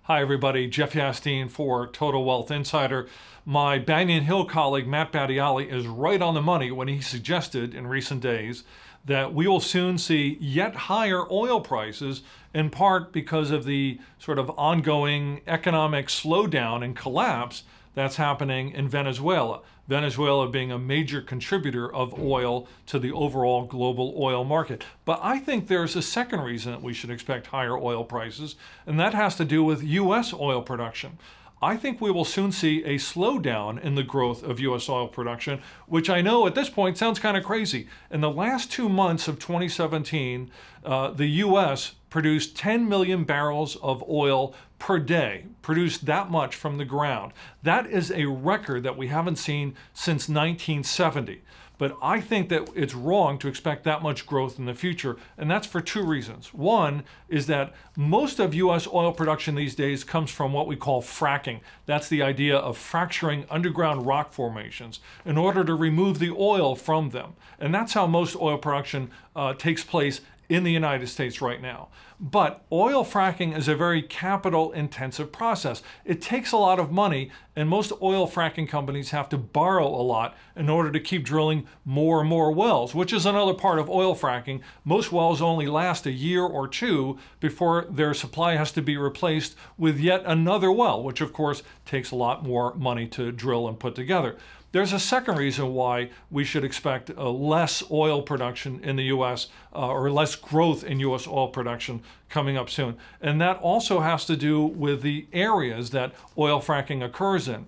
Hi everybody, Jeff Yastine for Total Wealth Insider. My Banyan Hill colleague Matt Battiali is right on the money when he suggested in recent days that we will soon see yet higher oil prices, in part because of the sort of ongoing economic slowdown and collapse that's happening in Venezuela. Venezuela being a major contributor of oil to the overall global oil market. But I think there's a second reason that we should expect higher oil prices, and that has to do with U.S. oil production. I think we will soon see a slowdown in the growth of U.S. oil production, which I know at this point sounds kind of crazy. In the last 2 months of 2017, the U.S. produced 10 million barrels of oil per day, produced that much from the ground. That is a record that we haven't seen since 1970. But I think that it's wrong to expect that much growth in the future, and that's for two reasons. One is that most of U.S. oil production these days comes from what we call fracking. That's the idea of fracturing underground rock formations in order to remove the oil from them. And that's how most oil production takes place in the United States right now. But oil fracking is a very capital-intensive process. It takes a lot of money, and most oil fracking companies have to borrow a lot in order to keep drilling more and more wells, which is another part of oil fracking. Most wells only last a year or two before their supply has to be replaced with yet another well, which of course takes a lot more money to drill and put together. There's a second reason why we should expect less oil production in the U.S. Or less growth in U.S. oil production coming up soon. And that also has to do with the areas that oil fracking occurs in.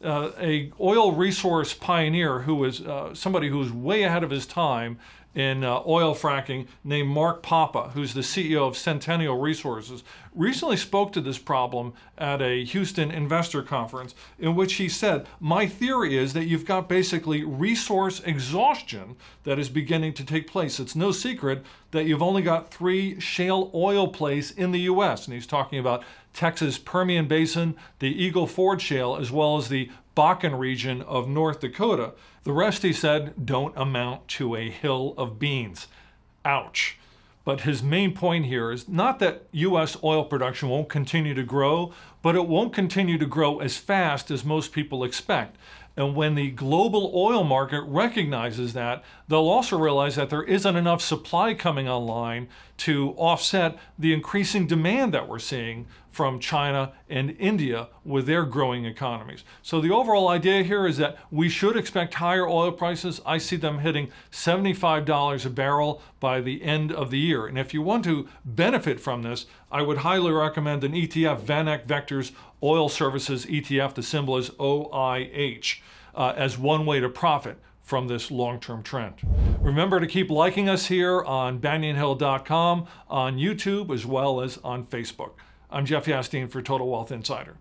A oil resource pioneer who is somebody who's way ahead of his time in oil fracking named Mark Papa, who's the CEO of Centennial Resources, recently spoke to this problem at a Houston investor conference in which he said, my theory is that you've got basically resource exhaustion that is beginning to take place. It's no secret that you've only got 3 shale oil plays in the U.S. And he's talking about Texas Permian Basin, the Eagle Ford Shale, as well as the Bakken region of North Dakota. The rest, he said, don't amount to a hill of beans. Ouch. But his main point here is not that U.S. oil production won't continue to grow, but it won't continue to grow as fast as most people expect. And when the global oil market recognizes that, they'll also realize that there isn't enough supply coming online to offset the increasing demand that we're seeing from China and India with their growing economies. So the overall idea here is that we should expect higher oil prices. I see them hitting $75 a barrel by the end of the year. And if you want to benefit from this, I would highly recommend an ETF, VanEck Vector's Oil Services ETF, the symbol is OIH, as one way to profit from this long-term trend. Remember to keep liking us here on banyanhill.com, on YouTube, as well as on Facebook. I'm Jeff Yastine for Total Wealth Insider.